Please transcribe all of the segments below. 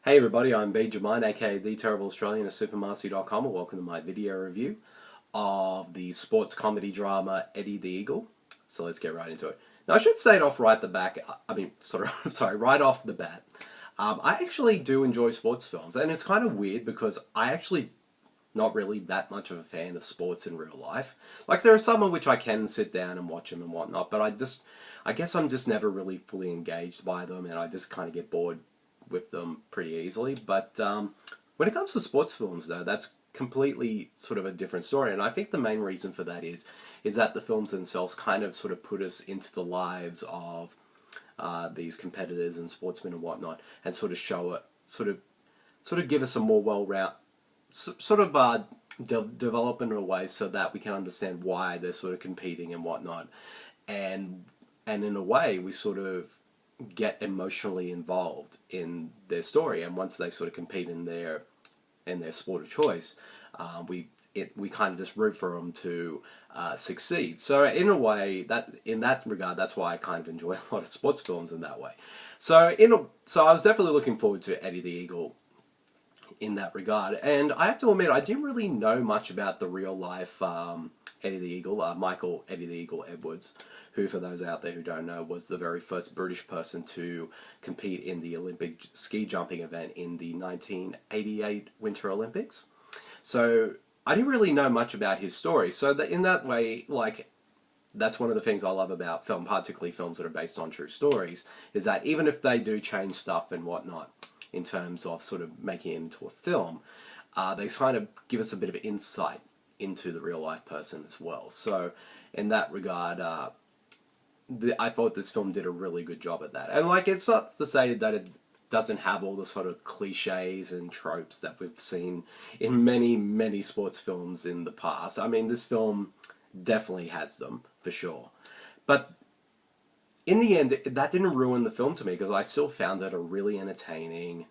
Hey everybody, I'm Berben, aka The Terrible Australian at supermarsy.com, and welcome to my video review of the sports comedy drama Eddie the Eagle. So let's get right into it. Now I should say it off right at the back, right off the bat. I actually do enjoy sports films, and it's kind of weird because I actually not really that much of a fan of sports in real life. Like there are some in which I can sit down and watch them and whatnot, but I guess I'm just never really fully engaged by them, and I just kind of get bored with them pretty easily. But when it comes to sports films, though, that's completely sort of a different story. And I think the main reason for that is that the films themselves kind of sort of put us into the lives of these competitors and sportsmen and whatnot, and sort of show it, sort of give us a more well-rounded, develop in a way so that we can understand why they're sort of competing and whatnot, and in a way we sort of get emotionally involved in their story. And once they sort of compete in their sport of choice, we kind of just root for them to succeed. So in a way, in that regard, that's why I kind of enjoy a lot of sports films in that way. So I was definitely looking forward to Eddie the Eagle in that regard. And I have to admit, I didn't really know much about the real life Eddie the Eagle, Michael Eddie the Eagle Edwards, who, for those out there who don't know, was the very first British person to compete in the Olympic ski jumping event in the 1988 Winter Olympics. So I didn't really know much about his story. So that in that way, like, that's one of the things I love about film, particularly films that are based on true stories, is that even if they do change stuff and whatnot in terms of sort of making it into a film, they kind of give us a bit of insight into the real life person as well. So in that regard, I thought this film did a really good job at that. And like, it's not to say that it doesn't have all the sort of cliches and tropes that we've seen in many, many sports films in the past. I mean, this film definitely has them, for sure. But in the end, that didn't ruin the film to me, because I still found it a really entertaining,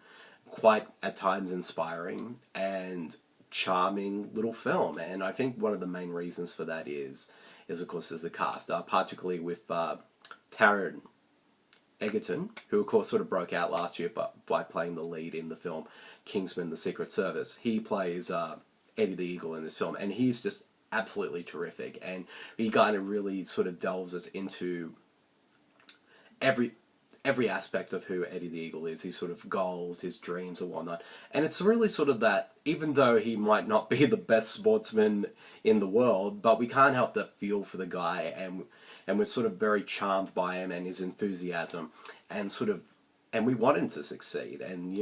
quite at times inspiring, and charming little film. And I think one of the main reasons for that is of course the cast, particularly with Taron, Egerton, who of course sort of broke out last year by playing the lead in the film Kingsman: The Secret Service. He plays Eddie the Eagle in this film, and he's just absolutely terrific. And he kind of really sort of delves us into every aspect of who Eddie the Eagle is, his sort of goals, his dreams and whatnot. And it's really sort of that, even though he might not be the best sportsman in the world, but we can't help but feel for the guy, and we're sort of very charmed by him and his enthusiasm, and we want him to succeed, and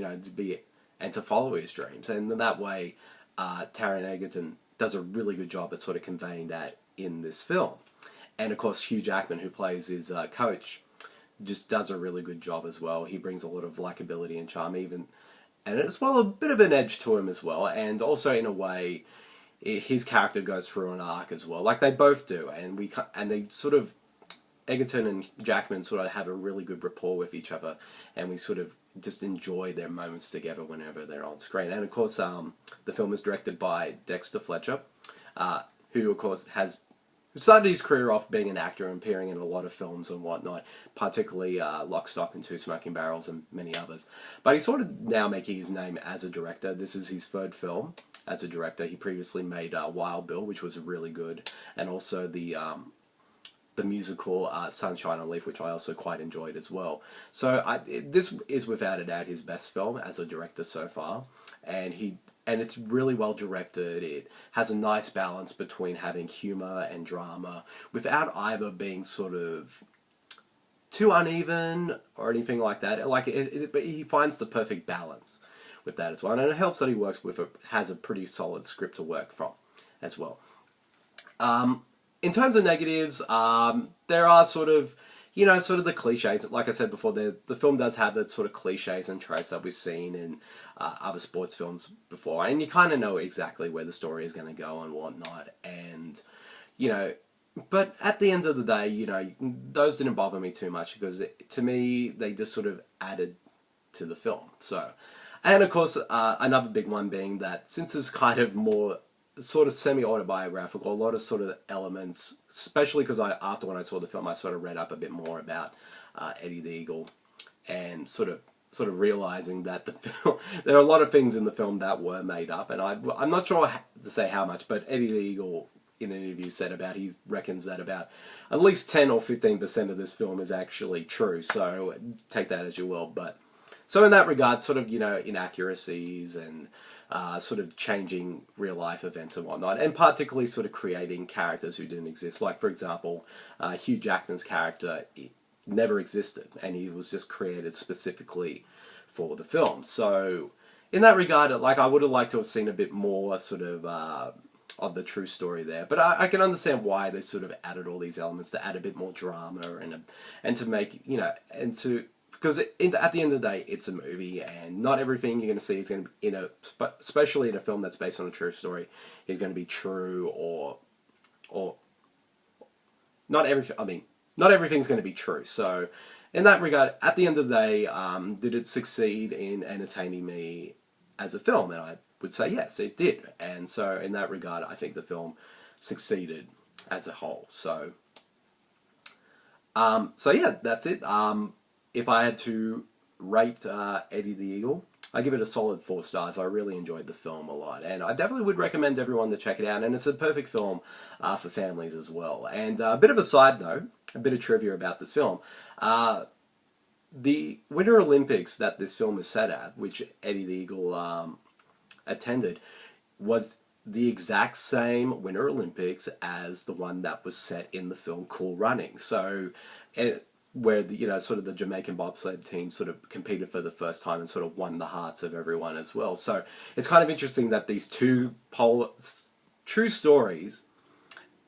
to follow his dreams. And in that way, Taron Egerton does a really good job at sort of conveying that in this film. And of course Hugh Jackman, who plays his coach, just does a really good job as well. He brings a lot of likability and charm, and as well a bit of an edge to him as well. And also in a way, his character goes through an arc as well, like they both do. And they sort of, Egerton and Jackman sort of have a really good rapport with each other, and we sort of just enjoy their moments together whenever they're on screen. And of course, the film is directed by Dexter Fletcher, who of course started his career off being an actor and appearing in a lot of films and whatnot, particularly Lock, Stock and Two Smoking Barrels and many others. But he's sort of now making his name as a director. This is his third film as a director. He previously made Wild Bill, which was really good, and also the musical Sunshine on Leaf, which I also quite enjoyed as well. So this is without a doubt his best film as a director so far, and it's really well directed. It has a nice balance between having humor and drama without either being sort of too uneven or anything like that. But he finds the perfect balance with that as well, and it helps that he has a pretty solid script to work from as well. In terms of negatives, there are sort of the cliches. Like I said before, the film does have that sort of cliches and tropes that we've seen in other sports films before, and you kind of know exactly where the story is going to go and whatnot. And but at the end of the day, those didn't bother me too much, because to me they just sort of added to the film. So, and of course, another big one being that since it's kind of more sort of semi-autobiographical, a lot of sort of elements, especially because after when I saw the film, I sort of read up a bit more about Eddie the Eagle, and sort of sort of realizing that the film, there are a lot of things in the film that were made up, and I'm not sure to say how much, but Eddie the Eagle in an interview said about, he reckons that about at least 10 or 15% of this film is actually true, so take that as you will. But so in that regard, sort of, you know, inaccuracies and sort of changing real life events and whatnot, and particularly sort of creating characters who didn't exist. Like, for example, Hugh Jackman's character never existed, and he was just created specifically for the film. So in that regard, like, I would have liked to have seen a bit more sort of the true story there. But I can understand why they sort of added all these elements to add a bit more drama and to make, you know, and to, because at the end of the day, it's a movie, and not everything you're going to see is going to be especially in a film that's based on a true story, is going to be true, or not everything. I mean, not everything's going to be true. So, in that regard, at the end of the day, did it succeed in entertaining me as a film? And I would say yes, it did. And so, in that regard, I think the film succeeded as a whole. So, yeah, that's it. If I had to rate Eddie the Eagle, I give it a solid 4 stars. I really enjoyed the film a lot, and I definitely would recommend everyone to check it out. And it's a perfect film for families as well. And a bit of a side note, a bit of trivia about this film. The Winter Olympics that this film is set at, which Eddie the Eagle attended, was the exact same Winter Olympics as the one that was set in the film Cool Running. So, where the, you know, sort of the Jamaican bobsled team sort of competed for the first time and sort of won the hearts of everyone as well. So it's kind of interesting that these two true stories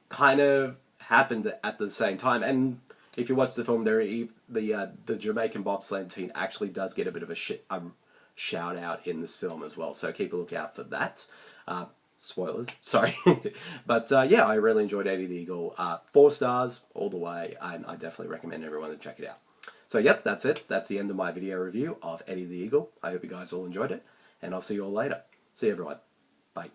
kind of happened at the same time. And if you watch the film, the Jamaican bobsled team actually does get a bit of a shout out in this film as well. So keep a lookout for that. Spoilers, sorry. But yeah, I really enjoyed Eddie the Eagle. 4 stars all the way, and I definitely recommend everyone to check it out. So yep, that's it. That's the end of my video review of Eddie the Eagle. I hope you guys all enjoyed it, and I'll see you all later. See you everyone. Bye.